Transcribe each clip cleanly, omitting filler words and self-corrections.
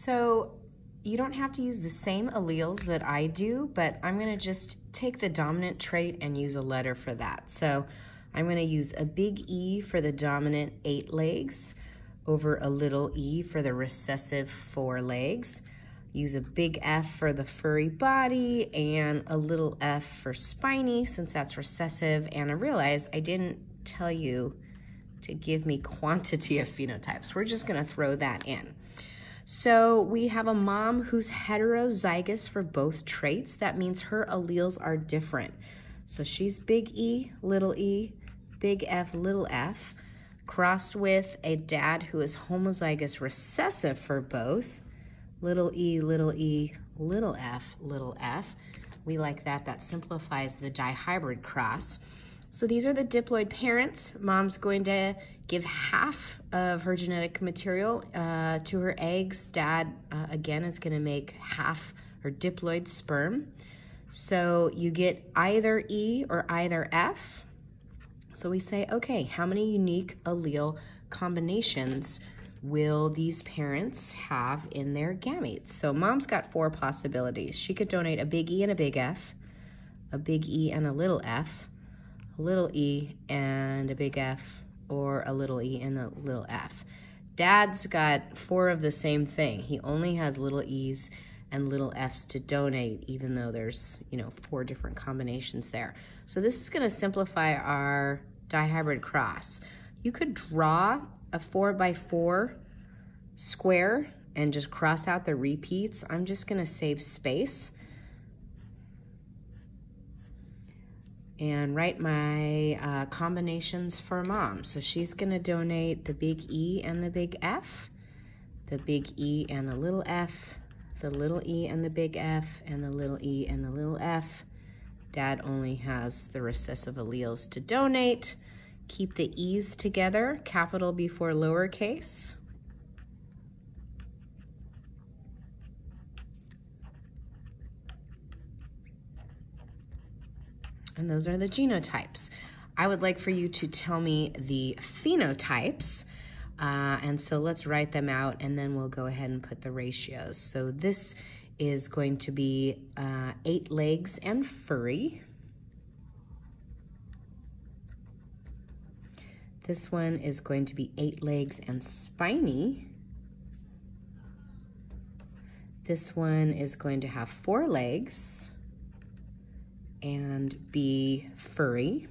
So you don't have to use the same alleles that I do, but I'm gonna just take the dominant trait and use a letter for that. So I'm gonna use a big E for the dominant 8 legs over a little e for the recessive 4 legs. Use a big F for the furry body and a little f for spiny since that's recessive. And I realize I didn't tell you to give me quantity of phenotypes. We're just gonna throw that in. So we have a mom who's heterozygous for both traits. That means her alleles are different. So she's big E, big F, little f, crossed with a dad who is homozygous recessive for both, little e, little f. We like that. That simplifies the dihybrid cross. So these are the diploid parents. Mom's going to give half of her genetic material to her eggs. Dad, again, is going to make half her diploid sperm. So you get either E or either F. So we say, okay, how many unique allele combinations will these parents have in their gametes? So mom's got 4 possibilities. She could donate a big E and a big F, a big E and a little f, a little e and a big F, or a little e and a little f. Dad's got 4 of the same thing. He only has little e's and little f's to donate, even though there's, 4 different combinations there. So this is gonna simplify our dihybrid cross. You could draw a 4x4 square and just cross out the repeats. I'm just gonna save space and write my combinations for mom. So she's gonna donate the big E and the big F, the big E and the little f, the little e and the big F, and the little e and the little f. Dad only has the recessive alleles to donate. Keep the e's together, capital before lowercase. And those are the genotypes. I would like for you to tell me the phenotypes. And so let's write them out and then we'll go ahead and put the ratios. So this is going to be 8 legs and furry. This one is going to be 8 legs and spiny. This one is going to have 4 legs and be furry.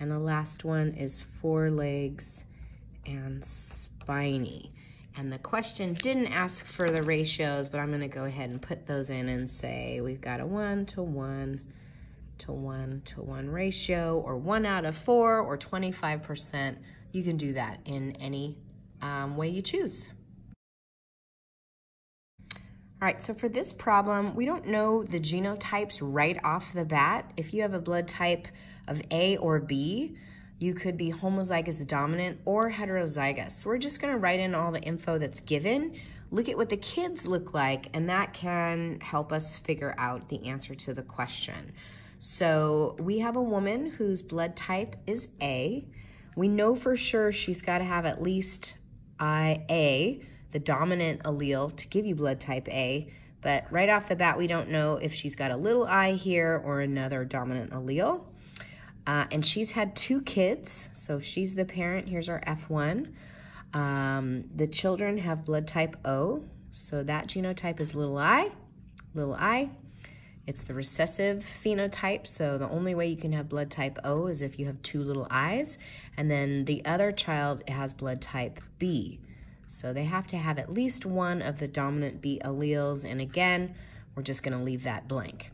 And the last one is 4 legs and spiny. And the question didn't ask for the ratios, but I'm gonna go ahead and put those in and say we've got a 1:1 to 1:1 ratio, or 1 out of 4, or 25%. You can do that in any way you choose. All right, so for this problem, we don't know the genotypes right off the bat. If you have a blood type of A or B, you could be homozygous dominant or heterozygous. So we're just gonna write in all the info that's given, look at what the kids look like, and that can help us figure out the answer to the question. So we have a woman whose blood type is A. We know for sure she's gotta have at least A, the dominant allele, to give you blood type A, but right off the bat, we don't know if she's got a little I here or another dominant allele. And she's had 2 kids, so she's the parent. Here's our F1. The children have blood type O, so that genotype is little I. It's the recessive phenotype, so the only way you can have blood type O is if you have 2 little i's. And then the other child has blood type B. So they have to have at least one of the dominant B alleles, and again, we're just gonna leave that blank.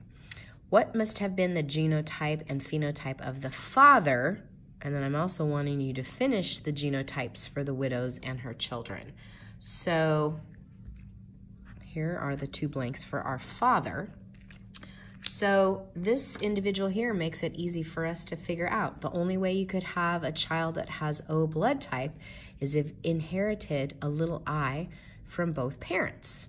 What must have been the genotype and phenotype of the father? And then I'm also wanting you to finish the genotypes for the widows and her children. So here are the 2 blanks for our father. So this individual here makes it easy for us to figure out. The only way you could have a child that has O blood type is if inherited a little I from both parents.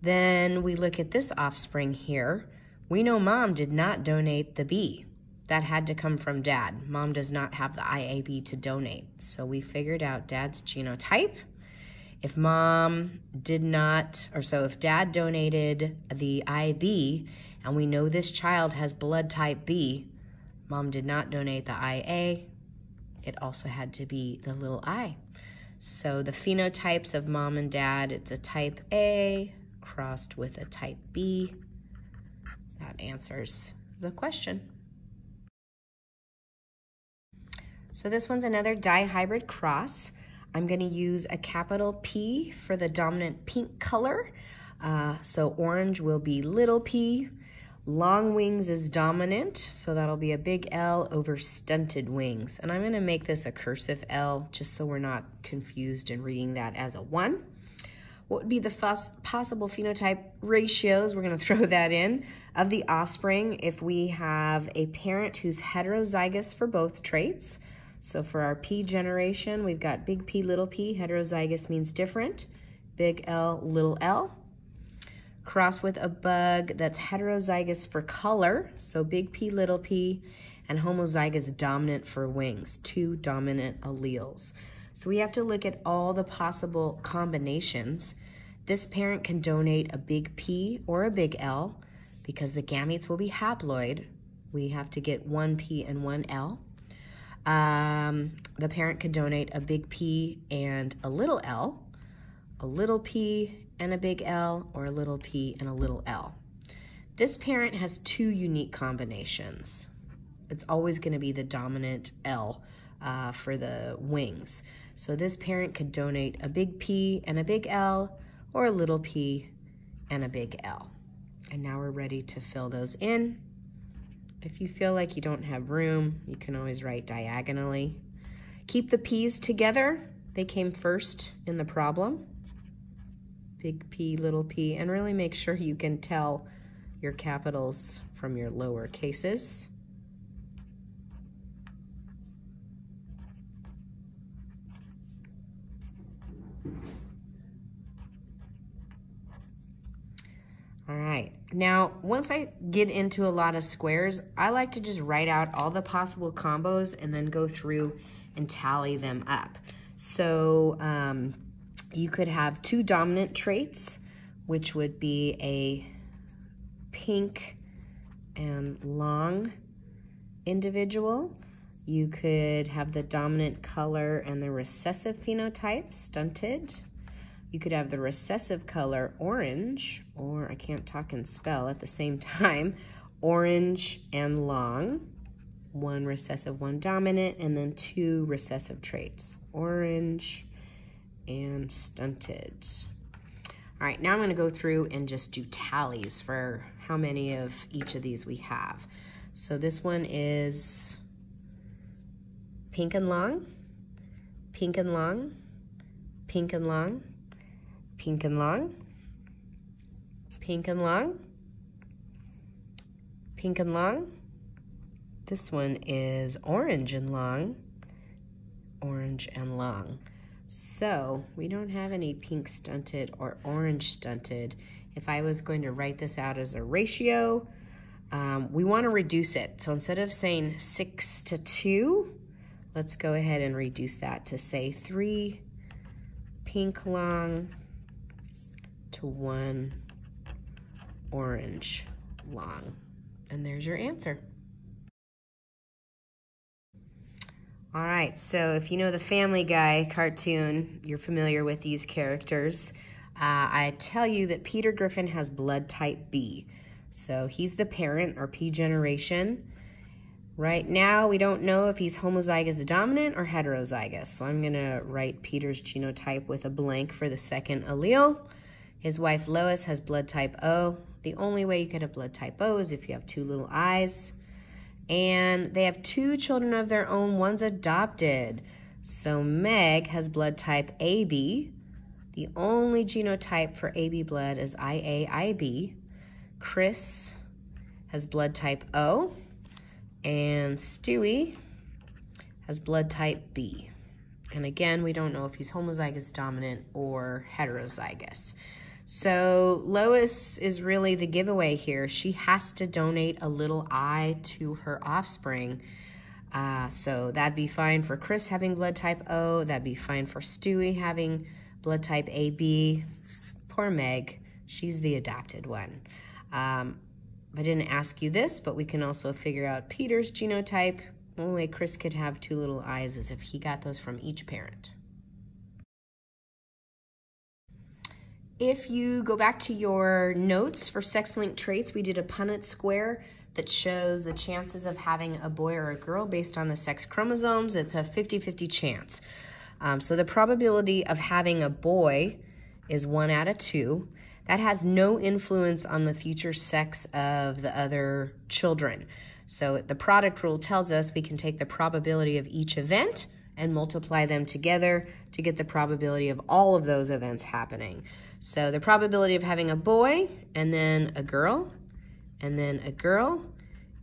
Then we look at this offspring here. We know mom did not donate the B. That had to come from dad. Mom does not have the IAB to donate. So we figured out dad's genotype. If mom did not, or so if dad donated the IB and we know this child has blood type B, mom did not donate the IA, it also had to be the little I. So the phenotypes of mom and dad, it's a type A crossed with a type B. That answers the question. So this one's another dihybrid cross. I'm going to use a capital P for the dominant pink color. So orange will be little p. Long wings is dominant, so that'll be a big L over stunted wings. And I'm going to make this a cursive L just so we're not confused in reading that as a 1. What would be the possible phenotype ratios? We're going to throw that in of the offspring if we have a parent who's heterozygous for both traits. So for our P generation, we've got big P, little p. Heterozygous means different. Big L, little l. Cross with a bug that's heterozygous for color. So big P, little p. And homozygous dominant for wings. 2 dominant alleles. So we have to look at all the possible combinations. This parent can donate a big P or a big L because the gametes will be haploid. We have to get 1 P and 1 L. The parent could donate a big P and a little L, a little P and a big L, or a little P and a little L. This parent has 2 unique combinations. It's always going to be the dominant L for the wings. So this parent could donate a big P and a big L, or a little p and a big L. And now we're ready to fill those in. If you feel like you don't have room, you can always write diagonally. Keep the P's together. They came first in the problem. Big P, little p, and really make sure you can tell your capitals from your lower cases. All right, now once I get into a lot of squares, I like to just write out all the possible combos and then go through and tally them up. So you could have 2 dominant traits, which would be a pink and long individual. You could have the dominant color and the recessive phenotype, stunted. You could have the recessive color orange, or I can't talk and spell at the same time, orange and long. 1 recessive, 1 dominant, and then 2 recessive traits, orange and stunted. All right, now I'm gonna go through and just do tallies for how many of each of these we have. So this one is pink and long, pink and long, pink and long, pink and long, pink and long, pink and long. This one is orange and long, orange and long. So we don't have any pink stunted or orange stunted. If I was going to write this out as a ratio, we want to reduce it. So instead of saying 6 to 2, let's go ahead and reduce that to say 3 pink long to 1 orange long. And there's your answer. All right, so if you know the Family Guy cartoon, you're familiar with these characters. I tell you that Peter Griffin has blood type B. So he's the parent, or P generation. Right now, we don't know if he's homozygous dominant or heterozygous. So I'm gonna write Peter's genotype with a blank for the second allele. His wife Lois has blood type O. The only way you could have blood type O is if you have 2 little I's. And they have 2 children of their own, one's adopted. So Meg has blood type AB. The only genotype for AB blood is IAIB. Chris has blood type O. And Stewie has blood type B. And again, we don't know if he's homozygous dominant or heterozygous. So Lois is really the giveaway here. She has to donate a little I to her offspring. So that'd be fine for Chris having blood type O. That'd be fine for Stewie having blood type AB. Poor Meg, she's the adopted one. I didn't ask you this, but we can also figure out Peter's genotype. The only way Chris could have two little eyes is if he got those from each parent. If you go back to your notes for sex-linked traits, we did a Punnett square that shows the chances of having a boy or a girl based on the sex chromosomes. It's a 50-50 chance. So the probability of having a boy is 1 out of 2. That has no influence on the future sex of the other children. So the product rule tells us we can take the probability of each event and multiply them together to get the probability of all of those events happening. So the probability of having a boy, and then a girl, and then a girl,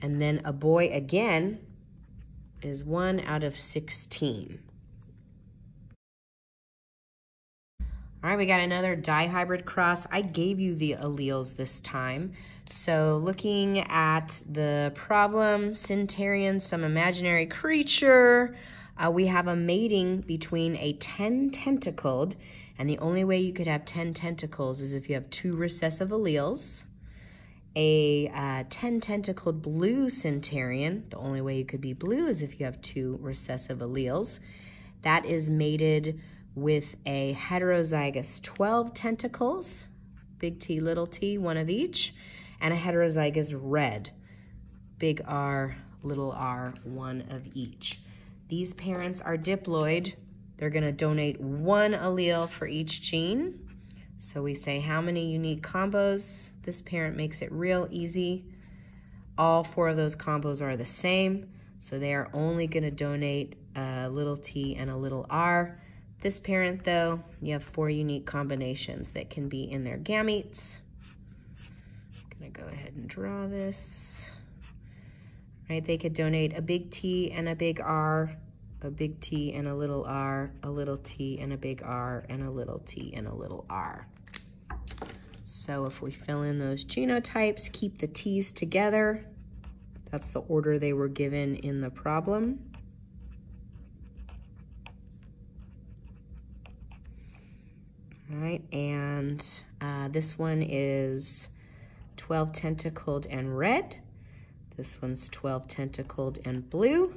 and then a boy again is 1 out of 16. All right, we got another dihybrid cross. I gave you the alleles this time. So looking at the problem, Centarian, some imaginary creature, we have a mating between a 10-tentacled, and the only way you could have 10 tentacles is if you have 2 recessive alleles. A 10-tentacled blue Centarian, the only way you could be blue is if you have 2 recessive alleles. That is mated with a heterozygous 12 tentacles, big T, little t, one of each, and a heterozygous red, big R, little r, one of each. These parents are diploid. They're gonna donate 1 allele for each gene. So we say how many unique combos. This parent makes it real easy. All 4 of those combos are the same. So they are only gonna donate a little t and a little r. This parent, though, you have 4 unique combinations that can be in their gametes. I'm gonna go ahead and draw this. Right, they could donate a big T and a big R, a big T and a little r, a little t and a big R, and a little t and a little r. So if we fill in those genotypes, keep the T's together. That's the order they were given in the problem. All right, and this one is 12 tentacled and red. This one's 12 tentacled and blue.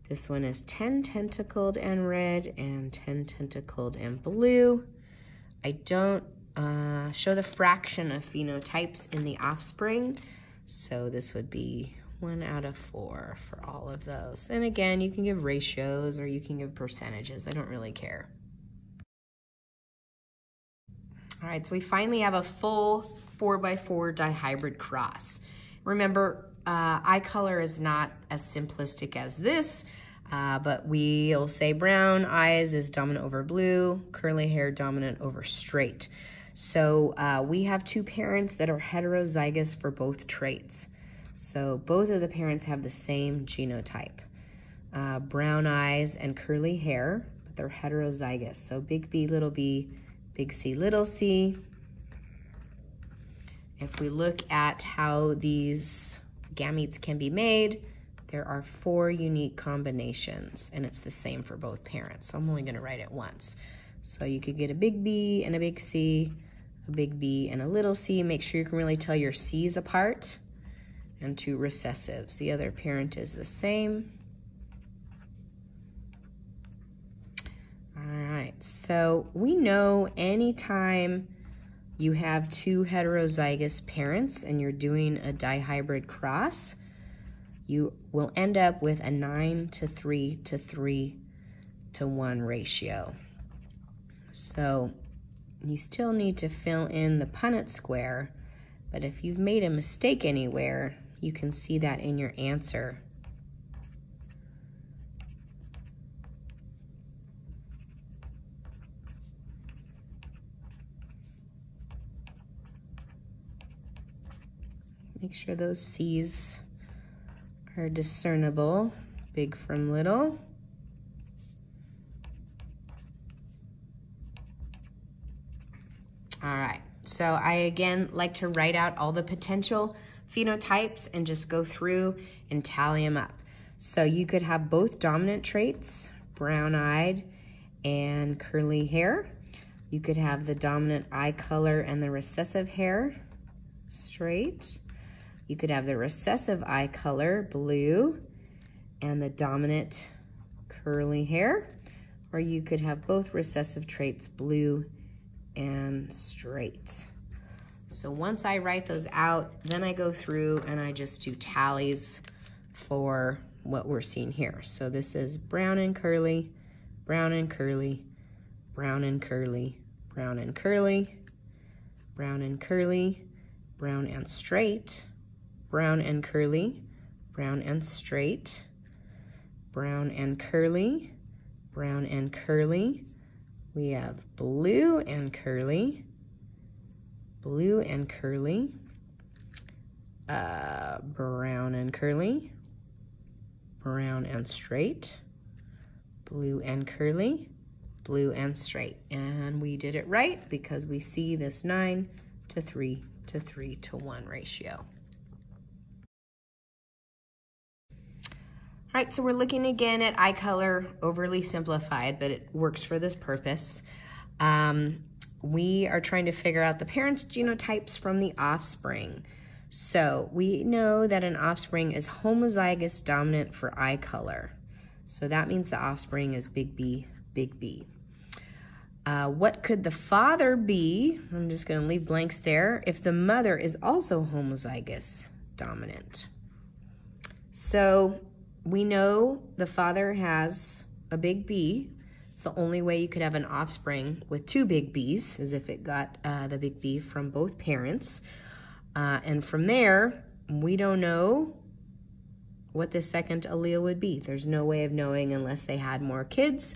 This one is 10 tentacled and red and 10 tentacled and blue. I don't show the fraction of phenotypes in the offspring, so this would be 1 out of 4 for all of those. And again, you can give ratios or you can give percentages. I don't really care. All right, so we finally have a full 4x4 dihybrid cross. Remember, eye color is not as simplistic as this, but we'll say brown eyes is dominant over blue, curly hair dominant over straight. So we have 2 parents that are heterozygous for both traits. So both of the parents have the same genotype, brown eyes and curly hair, but they're heterozygous. So big B, little b, big C, little c. If we look at how these gametes can be made, there are 4 unique combinations, and it's the same for both parents. So I'm only gonna write it once. So you could get a big B and a big C, a big B and a little c. Make sure you can really tell your C's apart, and 2 recessives. The other parent is the same. All right, so we know anytime you have 2 heterozygous parents and you're doing a dihybrid cross, you will end up with a 9:3 to 3:1 ratio. So you still need to fill in the Punnett square, but if you've made a mistake anywhere, you can see that in your answer. Make sure those C's are discernible, big from little. All right, so I again like to write out all the potential phenotypes and just go through and tally them up. So you could have both dominant traits, brown-eyed and curly hair. You could have the dominant eye color and the recessive hair, straight. You could have the recessive eye color, blue, and the dominant curly hair. Or you could have both recessive traits, blue and straight. So once I write those out, then I go through and I just do tallies for what we're seeing here. So this is brown and curly, brown and curly, brown and curly, brown and curly, brown and curly, brown and straight, brown and curly, brown and straight, brown and curly, brown and curly. We have blue and curly, blue and curly, brown and curly, brown and straight, blue and curly, blue and straight. And we did it right because we see this 9 to 3 to 3 to 1 ratio. All right, so we're looking again at eye color, overly simplified, but it works for this purpose. We are trying to figure out the parents' genotypes from the offspring. So we know that an offspring is homozygous dominant for eye color. So that means the offspring is big B, big B. What could the father be? I'm just going to leave blanks there. If the mother is also homozygous dominant. So we know the father has a big B. It's the only way you could have an offspring with two big Bs is if it got the big B from both parents. And from there, we don't know what the second allele would be. There's no way of knowing unless they had more kids.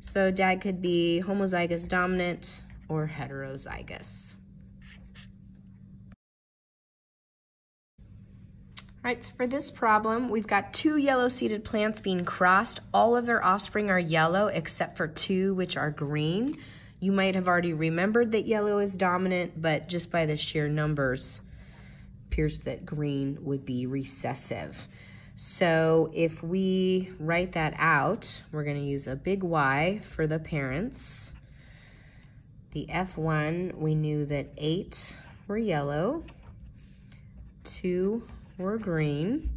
So dad could be homozygous dominant or heterozygous. All right, so for this problem, we've got 2 yellow-seeded plants being crossed. All of their offspring are yellow except for 2 which are green. You might have already remembered that yellow is dominant, but just by the sheer numbers, it appears that green would be recessive. So if we write that out, we're going to use a big Y for the parents. The F1, we knew that 8 were yellow, 2 were green.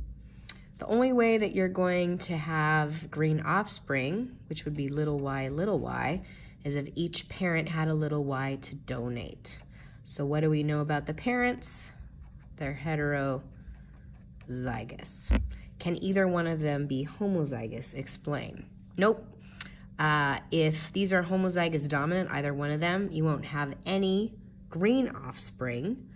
The only way that you're going to have green offspring, which would be little y, is if each parent had a little y to donate. So what do we know about the parents? They're heterozygous. Can either one of them be homozygous? Explain. Nope. If these are homozygous dominant, either one of them, you won't have any green offspring.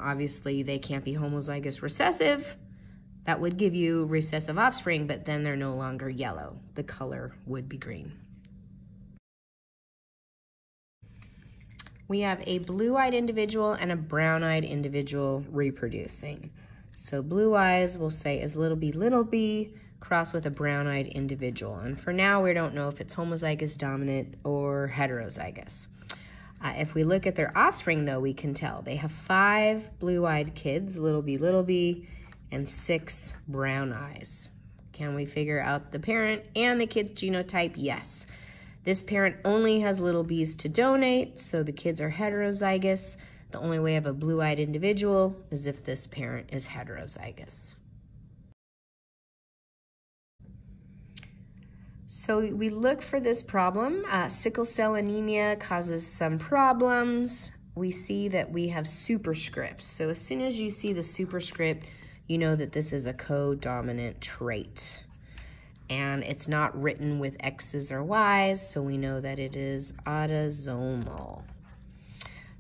Obviously, they can't be homozygous recessive. That would give you recessive offspring, but then they're no longer yellow. The color would be green. We have a blue-eyed individual and a brown-eyed individual reproducing. So blue eyes, we'll say, is little b, crossed with a brown-eyed individual. And for now, we don't know if it's homozygous dominant or heterozygous. If we look at their offspring, though, we can tell. They have 5 blue-eyed kids, little b, and 6 brown eyes. Can we figure out the parent and the kid's genotype? Yes. This parent only has little b's to donate, so the kids are heterozygous. The only way of a blue-eyed individual is if this parent is heterozygous. So we look for this problem. Sickle cell anemia causes some problems. We see that we have superscripts. So as soon as you see the superscript, you know that this is a co-dominant trait. And it's not written with X's or Y's, so we know that it is autosomal.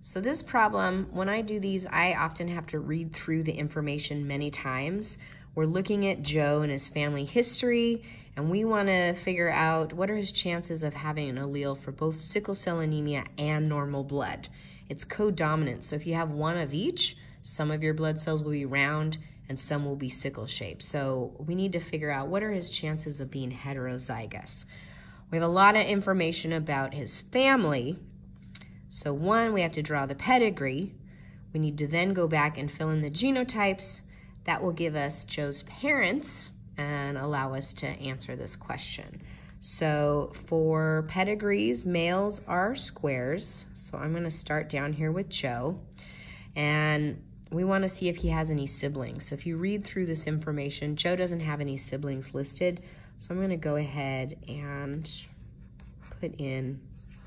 So this problem, when I do these, I often have to read through the information many times. We're looking at Joe and his family history, and we want to figure out what are his chances of having an allele for both sickle cell anemia and normal blood. It's co-dominant, so if you have one of each, some of your blood cells will be round and some will be sickle shaped. So we need to figure out what are his chances of being heterozygous. We have a lot of information about his family. So one, we have to draw the pedigree. We need to then go back and fill in the genotypes. That will give us Joe's parents and allow us to answer this question. So for pedigrees, males are squares. So I'm gonna start down here with Joe. And we wanna see if he has any siblings. So if you read through this information, Joe doesn't have any siblings listed. So I'm gonna go ahead and put in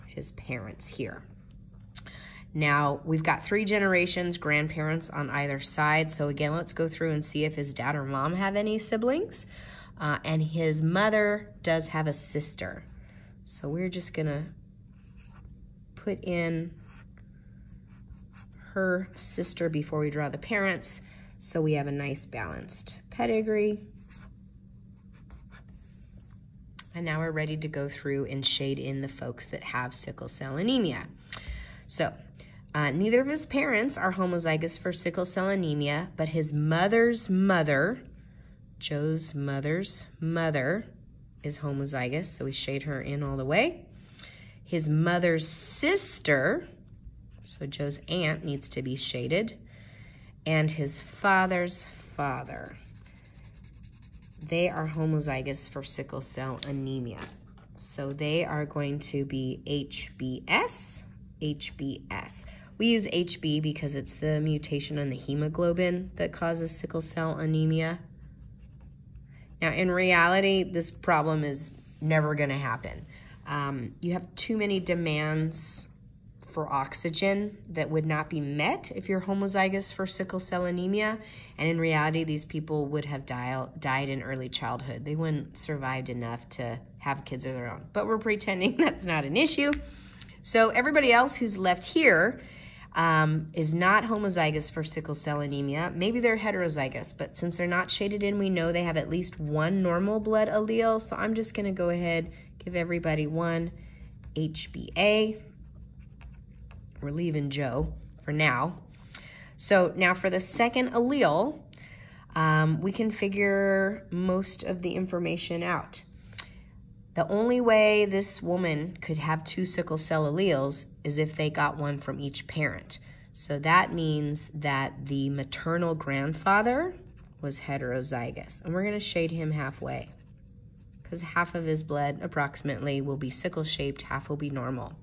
his parents here. Now, we've got 3 generations, grandparents on either side. So again, let's go through and see if his dad or mom have any siblings. And his mother does have a sister. So we're just gonna put in her sister before we draw the parents, so we have a nice balanced pedigree. And now we're ready to go through and shade in the folks that have sickle cell anemia. So neither of his parents are homozygous for sickle cell anemia, but his mother's mother, Joe's mother's mother, is homozygous, so we shade her in all the way. His mother's sister, so Joe's aunt, needs to be shaded. And his father's father, they are homozygous for sickle cell anemia. So they are going to be HBS, HBS. We use HB because it's the mutation in the hemoglobin that causes sickle cell anemia. Now, in reality, this problem is never gonna happen. You have too many demands for oxygen that would not be met if you're homozygous for sickle cell anemia. And in reality, these people would have died in early childhood. They wouldn't survived enough to have kids of their own. But we're pretending that's not an issue. So everybody else who's left here is not homozygous for sickle cell anemia. Maybe they're heterozygous, but since they're not shaded in, we know they have at least 1 normal blood allele. So I'm just gonna go ahead, give everybody 1 HBA. We're leaving Joe for now. So now for the second allele, we can figure most of the information out. The only way this woman could have 2 sickle cell alleles is if they got 1 from each parent. So that means that the maternal grandfather was heterozygous. And we're gonna shade him halfway because half of his blood approximately will be sickle shaped, half will be normal.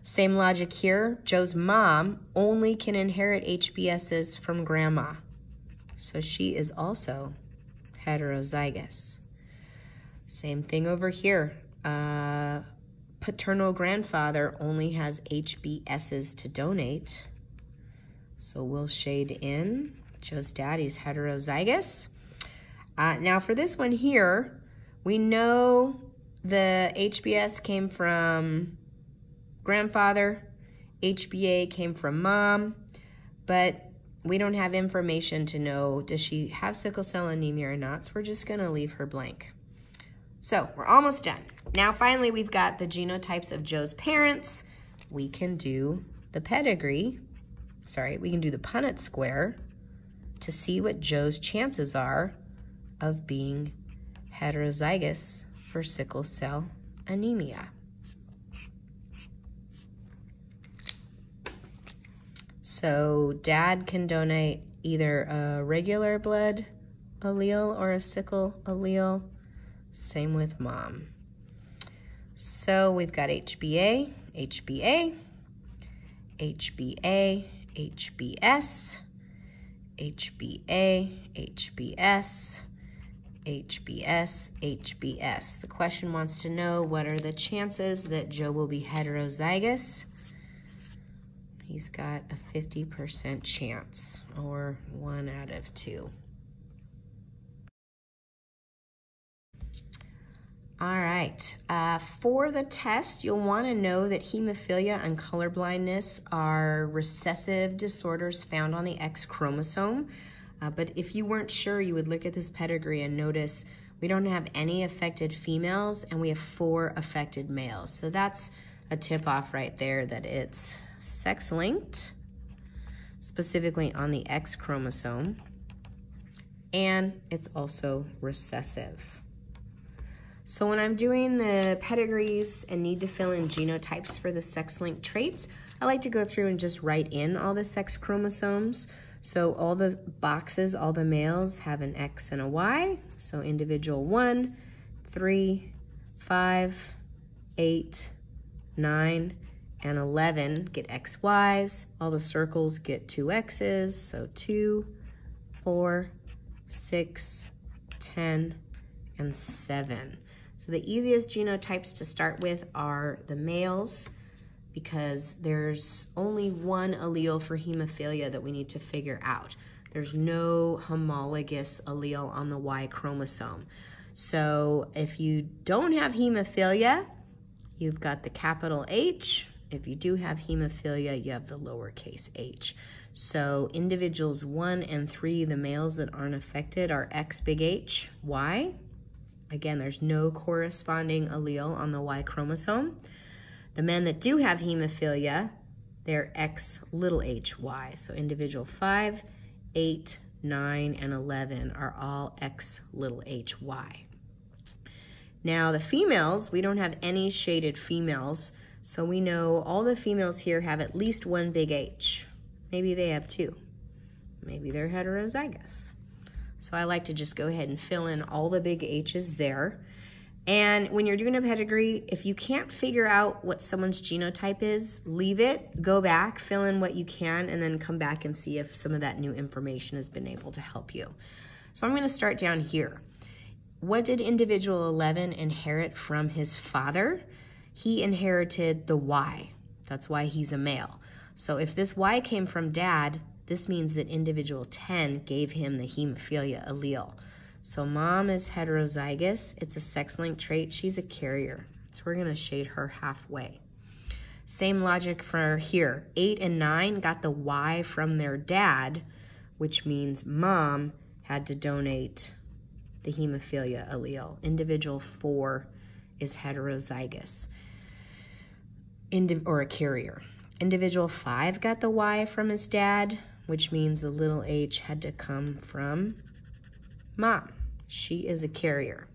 Same logic here. Joe's mom only can inherit HBSs from grandma. So she is also heterozygous. Same thing over here. Paternal grandfather only has HBSs to donate. So we'll shade in. Joe's daddy's heterozygous. Now for this one here, we know the HBS came from grandfather, HBA came from mom, but we don't have information to know, does she have sickle cell anemia or not? So we're just gonna leave her blank. So we're almost done. Now finally we've got the genotypes of Joe's parents. We can do the pedigree, we can do the Punnett square to see what Joe's chances are of being heterozygous for sickle cell anemia. So dad can donate either a regular blood allele or a sickle allele. Same with mom. So we've got HBA, HBA, HBA, HBS, HBA, HBS, HBS, HBS. The question wants to know, what are the chances that Joe will be heterozygous? He's got a 50% chance, or 1 out of 2. All right, for the test, you'll want to know that hemophilia and colorblindness are recessive disorders found on the X chromosome. But if you weren't sure, you would look at this pedigree and notice we don't have any affected females and we have 4 affected males. So that's a tip off right there that it's sex-linked, specifically on the X chromosome, and it's also recessive. So when I'm doing the pedigrees and need to fill in genotypes for the sex-linked traits, I like to go through and just write in all the sex chromosomes. So all the boxes, all the males have an X and a Y. So individual 1, 3, 5, 8, 9, and 11 get XYs. All the circles get 2 X's, so 2, 4, 6, 10, and 7. So the easiest genotypes to start with are the males, because there's only one allele for hemophilia that we need to figure out. There's no homologous allele on the Y chromosome. So if you don't have hemophilia, you've got the capital H. If you do have hemophilia, you have the lowercase h. So individuals 1 and 3, the males that aren't affected, are X big H, Y. Again, there's no corresponding allele on the Y chromosome. The men that do have hemophilia, they're X little h, Y. So individual 5, 8, 9, and 11 are all X little h, Y. Now the females, we don't have any shaded females, so we know all the females here have at least one big H. Maybe they have 2. Maybe they're heterozygous. So I like to just go ahead and fill in all the big H's there. And when you're doing a pedigree, if you can't figure out what someone's genotype is, leave it, go back, fill in what you can, and then come back and see if some of that new information has been able to help you. So I'm gonna start down here. What did individual 11 inherit from his father? He inherited the Y. That's why he's a male. So if this Y came from dad, this means that individual 10 gave him the hemophilia allele. So mom is heterozygous. It's a sex-linked trait. She's a carrier. So we're gonna shade her halfway. Same logic for here. 8 and 9 got the Y from their dad, which means mom had to donate the hemophilia allele. Individual 4 is heterozygous, or a carrier. Individual 5 got the Y from his dad, which means the little h had to come from mom. She is a carrier.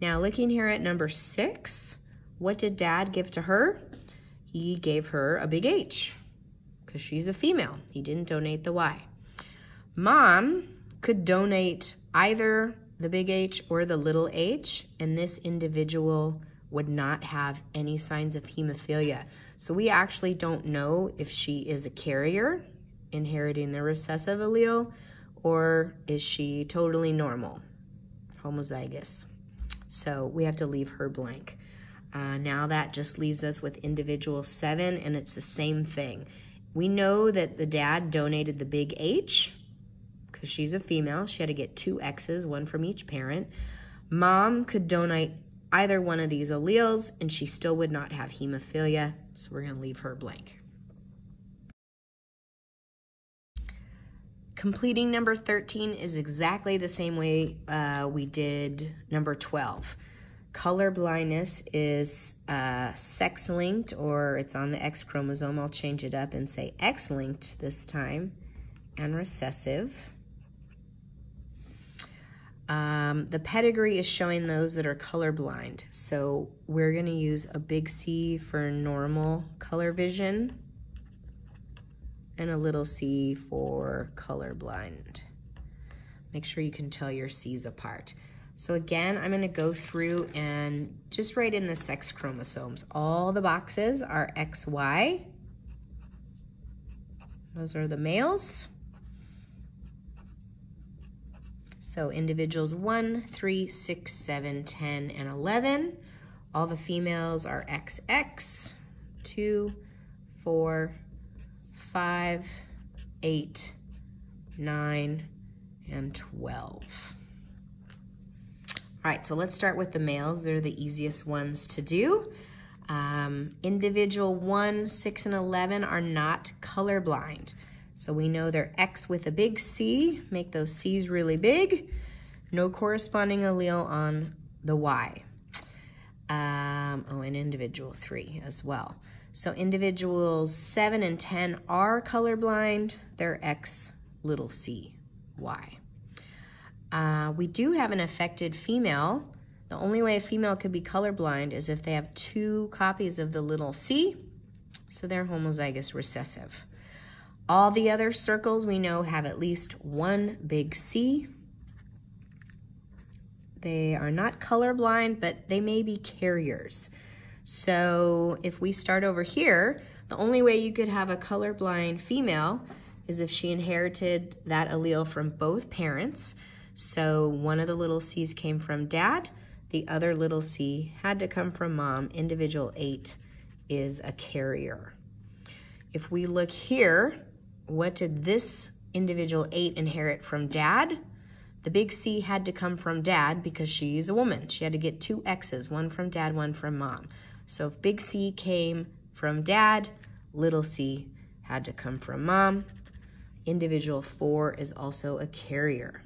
Now looking here at number 6, what did dad give to her? He gave her a big H because she's a female. He didn't donate the Y. Mom could donate either the big H or the little h, and this individual would not have any signs of hemophilia. So we actually don't know if she is a carrier inheriting the recessive allele, or is she totally normal, homozygous. So we have to leave her blank. Now that just leaves us with individual 7, and it's the same thing. We know that the dad donated the big H because she's a female. She had to get 2 X's, one from each parent. Mom could donate either one of these alleles, and she still would not have hemophilia, so we're gonna leave her blank. Completing number 13 is exactly the same way we did number 12. Color blindness is sex-linked, or it's on the X chromosome. I'll change it up and say X-linked this time, and recessive. The pedigree is showing those that are colorblind. So we're gonna use a big C for normal color vision and a little c for colorblind. Make sure you can tell your C's apart. So again, I'm gonna go through and just write in the sex chromosomes. All the boxes are XY. Those are the males. So individuals 1, 3, 6, 7, 10, and 11. All the females are XX, 2, 4, 5, 8, 9, and 12. All right, so let's start with the males. They're the easiest ones to do. Individual 1, 6, and 11 are not colorblind. So we know they're X with a big C, make those C's really big. No corresponding allele on the Y. And individual 3 as well. So individuals 7 and 10 are colorblind. They're X little c, Y. We do have an affected female. The only way a female could be colorblind is if they have 2 copies of the little c, so they're homozygous recessive. All the other circles we know have at least 1 big C. They are not colorblind, but they may be carriers. So if we start over here, the only way you could have a colorblind female is if she inherited that allele from both parents. So one of the little C's came from dad, the other little C had to come from mom. Individual 8 is a carrier. If we look here, what did this individual 8 inherit from dad? The big C had to come from dad because she's a woman. She had to get 2 X's, one from dad, one from mom. So if big C came from dad, little c had to come from mom. Individual 4 is also a carrier.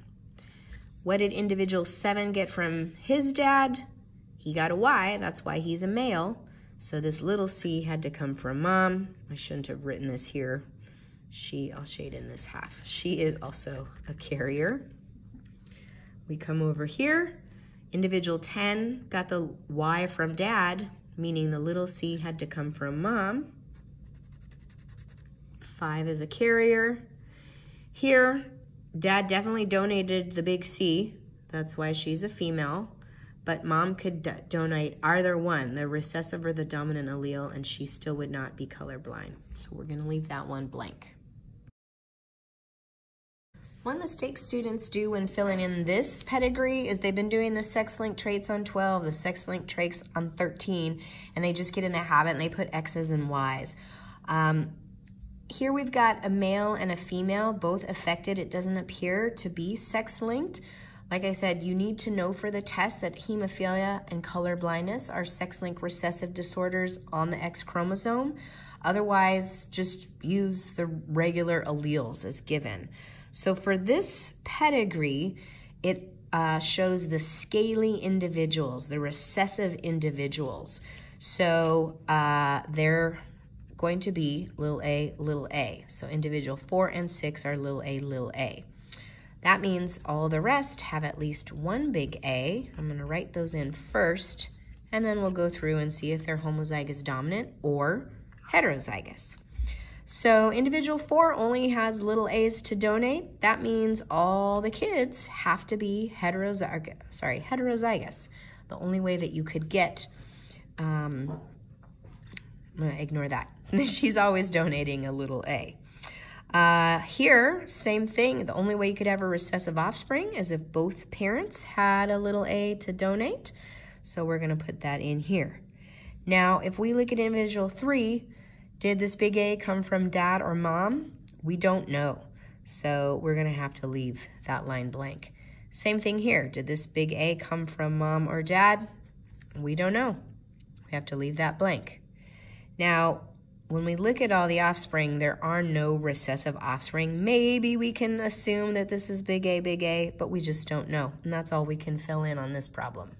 What did individual 7 get from his dad? He got a Y, that's why he's a male. So this little c had to come from mom. I shouldn't have written this here. I'll shade in this half. She is also a carrier. We come over here. Individual 10 got the Y from dad, meaning the little c had to come from mom. 5 is a carrier. Here, dad definitely donated the big C. That's why she's a female. But mom could donate either one, the recessive or the dominant allele, and she still would not be colorblind. So we're going to leave that one blank. One mistake students do when filling in this pedigree is they've been doing the sex-linked traits on 12, the sex-linked traits on 13, and they just get in the habit and they put X's and Y's. Here we've got a male and a female, both affected. It doesn't appear to be sex-linked. Like I said, you need to know for the test that hemophilia and colorblindness are sex-linked recessive disorders on the X chromosome. Otherwise, just use the regular alleles as given. So for this pedigree, it shows the scaly individuals, the recessive individuals. So they're going to be little a. So individual 4 and 6 are little a. That means all the rest have at least one big A. I'm going to write those in first, and then we'll go through and see if they're homozygous dominant or heterozygous. So individual 4 only has little a's to donate. That means all the kids have to be heterozygous. The only way that you could get, I'm going to ignore that. She's always donating a little a. Here, same thing. The only way you could have a recessive offspring is if both parents had a little a to donate. So we're going to put that in here. Now, if we look at individual 3, did this big A come from dad or mom? We don't know. So we're going to have to leave that line blank. Same thing here. Did this big A come from mom or dad? We don't know. We have to leave that blank. Now, when we look at all the offspring, there are no recessive offspring. Maybe we can assume that this is big A, but we just don't know. And that's all we can fill in on this problem.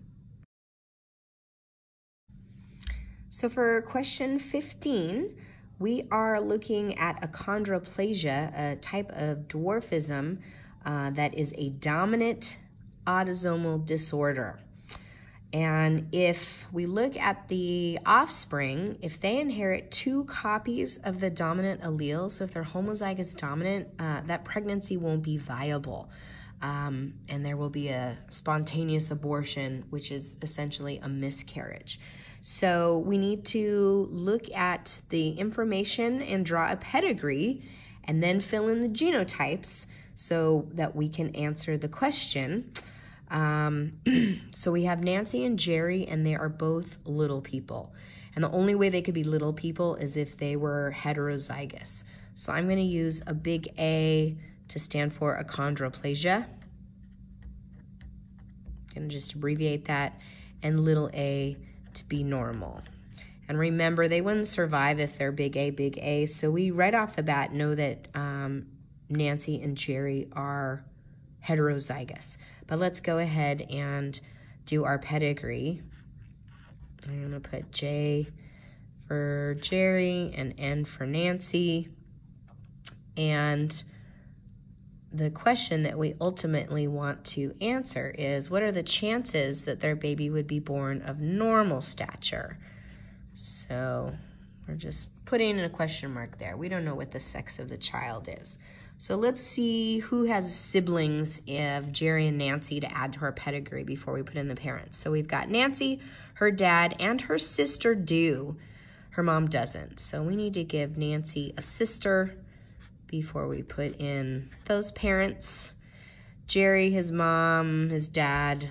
So for question 15, we are looking at achondroplasia, a type of dwarfism that is a dominant autosomal disorder. And if we look at the offspring, if they inherit 2 copies of the dominant allele, so if they're homozygous dominant, that pregnancy won't be viable. And there will be a spontaneous abortion, which is essentially a miscarriage. So we need to look at the information and draw a pedigree and then fill in the genotypes so that we can answer the question. So we have Nancy and Jerry, and they are both little people. And the only way they could be little people is if they were heterozygous. So I'm going to use a big A to stand for achondroplasia. I'm going to just abbreviate that, and little a to be normal. And remember, they wouldn't survive if they're big A. So we right off the bat know that Nancy and Jerry are heterozygous. But let's go ahead and do our pedigree. I'm going to put J for Jerry and N for Nancy. And the question that we ultimately want to answer is, what are the chances that their baby would be born of normal stature? So we're just putting in a question mark there. We don't know what the sex of the child is. So let's see who has siblings of Jerry and Nancy to add to our pedigree before we put in the parents. So we've got Nancy, her dad, and her sister do. Her mom doesn't. So we need to give Nancy a sister before we put in those parents. Jerry, his mom, his dad,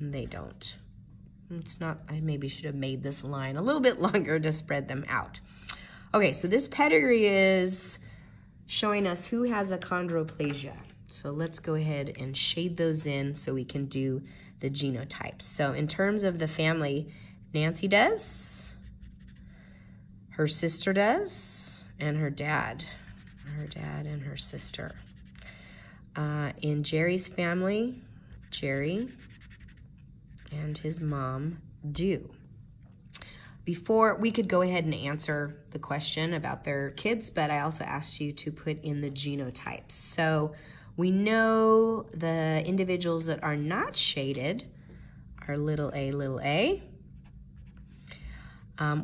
they don't. It's not, I maybe should have made this line a little bit longer to spread them out. Okay, so this pedigree is showing us who has achondroplasia. So let's go ahead and shade those in so we can do the genotypes. So in terms of the family, Nancy does, her sister does, and her dad and her sister. In Jerry's family, Jerry and his mom do. Before, we could go ahead and answer the question about their kids, but I also asked you to put in the genotypes. So we know the individuals that are not shaded are little a.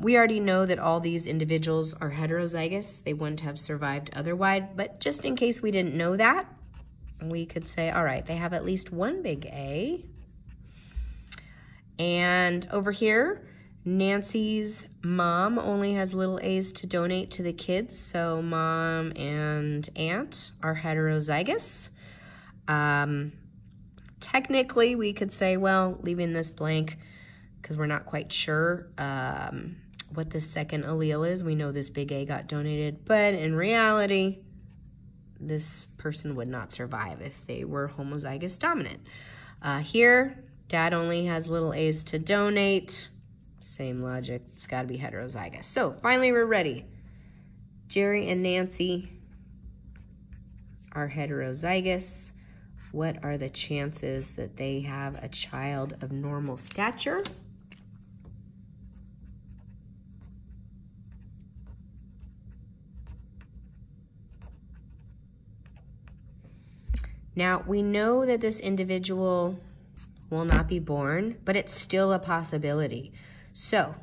We already know that all these individuals are heterozygous. They wouldn't have survived otherwise, but just in case we didn't know that, we could say, all right, they have at least one big A. And over here, Nancy's mom only has little a's to donate to the kids, so mom and aunt are heterozygous. Technically, we could say, well, leaving this blank because we're not quite sure what the second allele is. We know this big A got donated, but in reality, this person would not survive if they were homozygous dominant. Here, dad only has little a's to donate. Same logic, it's gotta be heterozygous. So finally we're ready. Jerry and Nancy are heterozygous. What are the chances that they have a child of normal stature? Now, we know that this individual will not be born, but it's still a possibility. So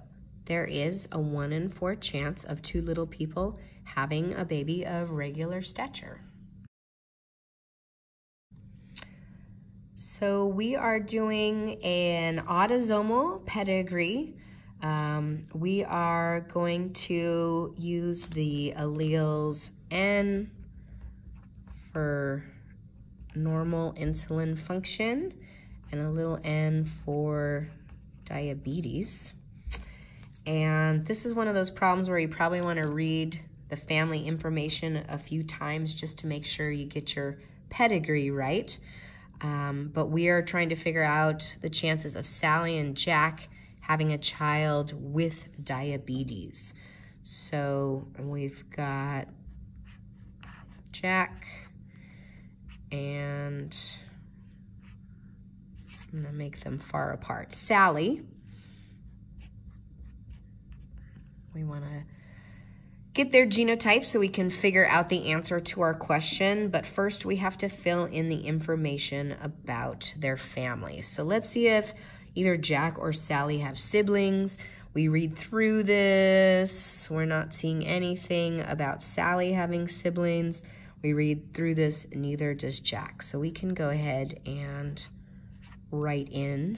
there is a 1 in 4 chance of 2 little people having a baby of regular stature. So we are doing an autosomal pedigree. We are going to use the alleles N for normal insulin function and a little n for diabetes. And this is one of those problems where you probably want to read the family information a few times just to make sure you get your pedigree right. But we are trying to figure out the chances of Sally and Jack having a child with diabetes. So we've got Jack, and I'm gonna make them far apart. Sally, we wanna get their genotype so we can figure out the answer to our question, but first we have to fill in the information about their family. So let's see if either Jack or Sally have siblings. We read through this, we're not seeing anything about Sally having siblings. We read through this, neither does Jack. So we can go ahead and write in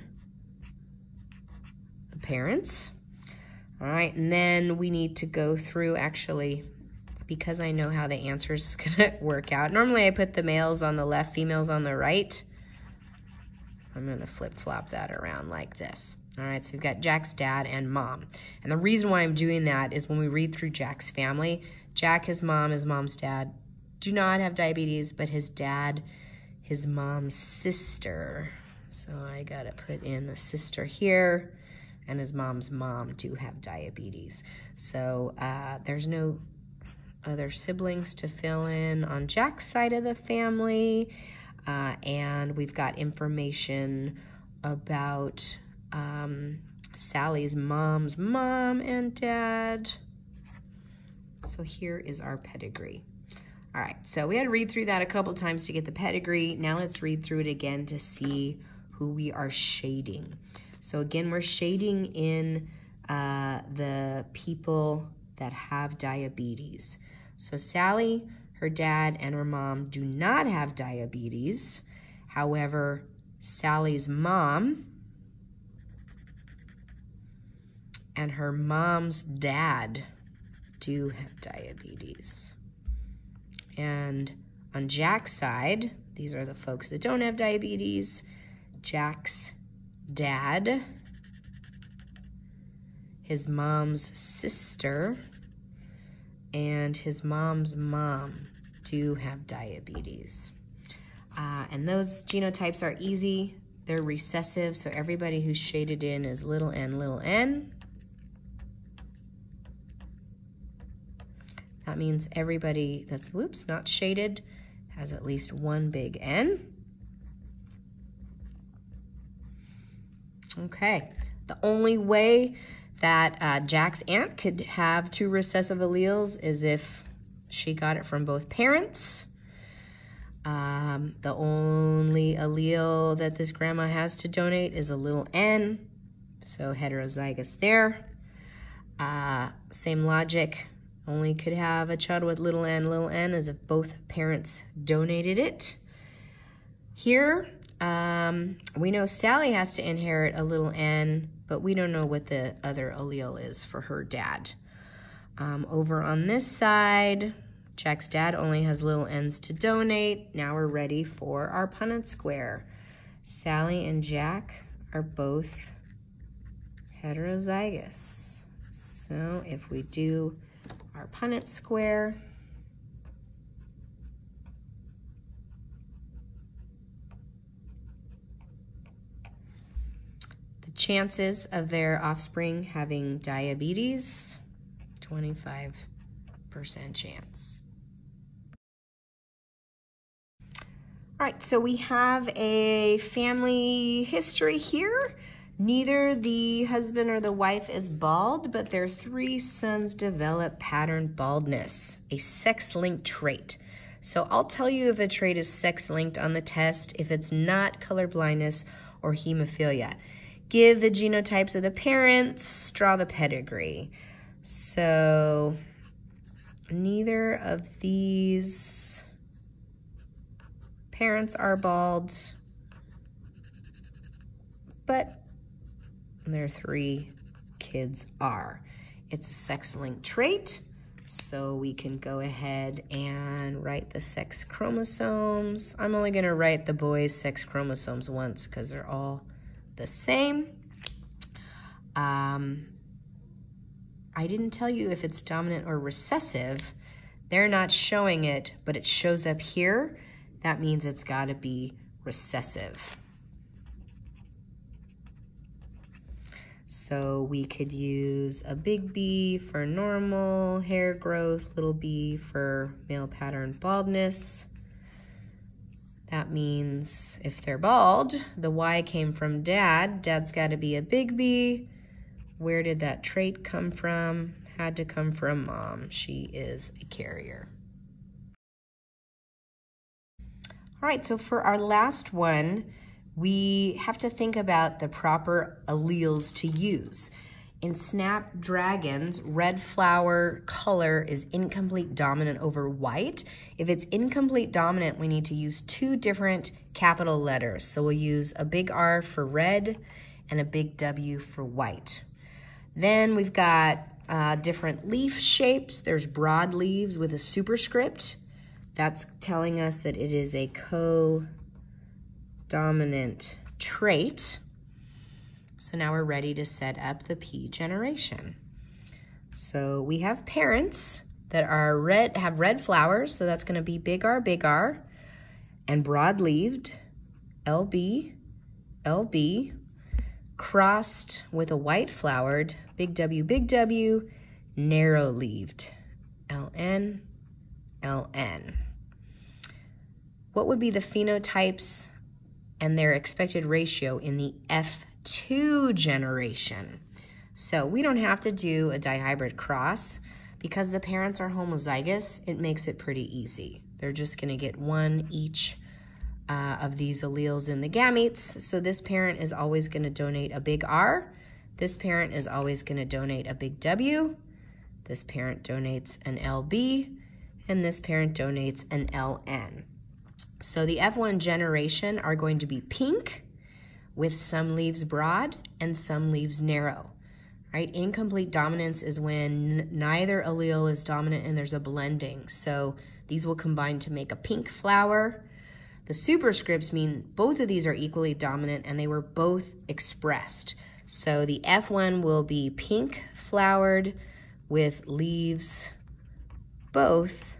the parents. All right, and then we need to go through, actually, because I know how the answer is gonna work out. Normally I put the males on the left, females on the right. I'm gonna flip-flop that around like this. All right, so we've got Jack's dad and mom. And the reason why I'm doing that is when we read through Jack's family, Jack, his mom's dad, do not have diabetes, but his dad, his mom's sister. So I gotta put in the sister here, and his mom's mom do have diabetes. So there's no other siblings to fill in on Jack's side of the family. And we've got information about Sally's mom's mom and dad. So here is our pedigree. All right, so we had to read through that a couple times to get the pedigree. Now let's read through it again to see who we are shading. So again, we're shading in the people that have diabetes. So Sally, her dad, and her mom do not have diabetes. However, Sally's mom and her mom's dad do have diabetes. And on Jack's side, these are the folks that don't have diabetes. Jack's dad, his mom's sister, and his mom's mom do have diabetes. And those genotypes are easy. They're recessive, so everybody who's shaded in is little n. That means everybody that's, not shaded has at least one big N. Okay, the only way that Jack's aunt could have two recessive alleles is if she got it from both parents. The only allele that this grandma has to donate is a little n, so heterozygous there. Same logic, only could have a child with little n as if both parents donated it. Here, we know Sally has to inherit a little n, but we don't know what the other allele is for her dad. Over on this side, Jack's dad only has little n's to donate. Now we're ready for our Punnett square. Sally and Jack are both heterozygous. So if we do our Punnett square, the chances of their offspring having diabetes, 25% chance. All right, so we have a family history here. Neither the husband or the wife is bald, but their 3 sons develop pattern baldness, a sex-linked trait. So I'll tell you if a trait is sex-linked on the test if it's not color blindness or hemophilia. Give the genotypes of the parents, draw the pedigree. So neither of these parents are bald, but their 3 kids are. It's a sex-linked trait, so we can go ahead and write the sex chromosomes. I'm only going to write the boys' sex chromosomes once because they're all the same. I didn't tell you if it's dominant or recessive. They're not showing it, but it shows up here. That means it's got to be recessive. So we could use a big B for normal hair growth, little b for male pattern baldness. That means if they're bald, the Y came from dad. Dad's got to be a big B. Where did that trait come from? Had to come from mom. She is a carrier. All right, so for our last one, we have to think about the proper alleles to use. In snapdragons, red flower color is incomplete dominant over white. If it's incomplete dominant, we need to use 2 different capital letters. So we'll use a big R for red and a big W for white. Then we've got different leaf shapes. There's broad leaves with a superscript. That's telling us that it is a co-dominant trait. So now we're ready to set up the P generation. So we have parents that are have red flowers, so that's going to be big R, and broad-leaved, LB, LB, crossed with a white-flowered, big W, narrow-leaved, LN, LN. What would be the phenotypes and their expected ratio in the F2 generation? So we don't have to do a dihybrid cross. Because the parents are homozygous, it makes it pretty easy. They're just going to get 1 each of these alleles in the gametes. So this parent is always going to donate a big R. This parent is always going to donate a big W. This parent donates an LB. and this parent donates an LN. So the F1 generation are going to be pink with some leaves broad and some leaves narrow, right? Incomplete dominance is when neither allele is dominant and there's a blending. So these will combine to make a pink flower. The superscripts mean both of these are equally dominant and they were both expressed. So the F1 will be pink flowered with leaves both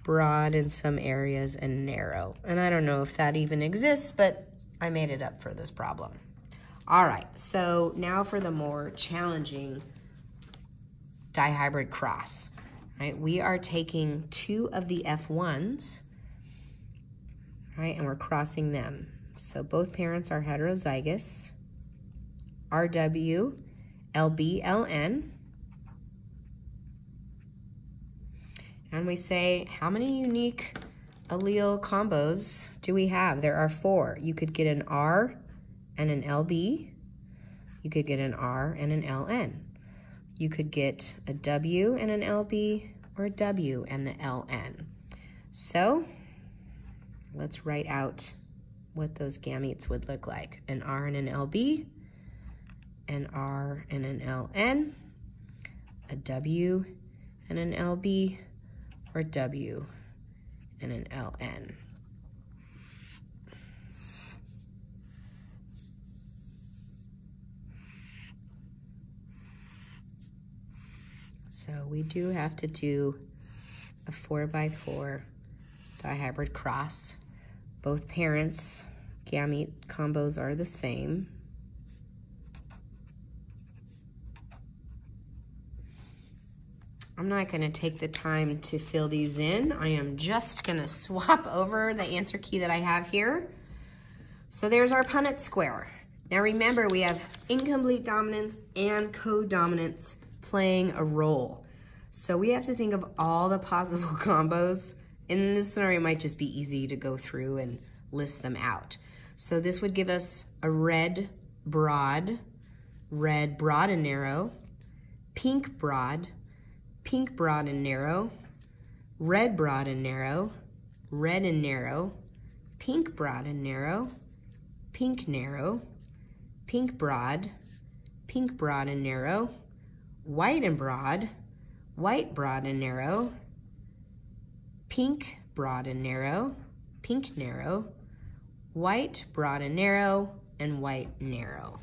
broad in some areas and narrow. And I don't know if that even exists, but I made it up for this problem. All right, so now for the more challenging dihybrid cross, right? We are taking two of the F1s, right, and we're crossing them. So both parents are heterozygous, RW, LB, LN. And we say, how many unique allele combos do we have? There are 4. You could get an R and an LB. You could get an R and an LN. You could get a W and an LB, or a W and the LN. So let's write out what those gametes would look like. An R and an LB, an R and an LN, a W and an LB, or W and an LN. So we do have to do a 4x4 dihybrid cross. Both parents' gamete combos are the same. I'm not going to take the time to fill these in. I am just going to swap over the answer key that I have here. So there's our Punnett square. Now remember, we have incomplete dominance and codominance playing a role. So we have to think of all the possible combos. In this scenario, it might just be easy to go through and list them out. So this would give us a red broad and narrow, pink broad and narrow, red broad and narrow, red and narrow, pink broad and narrow, pink narrow, pink broad and narrow, white and broad, white broad and narrow, pink broad and narrow, pink narrow, white broad and narrow, and white narrow.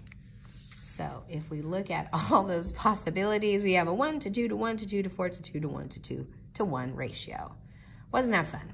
So if we look at all those possibilities, we have a 1 to 2 to 1 to 2 to 4 to 2 to 1 to 2 to 1 ratio. Wasn't that fun?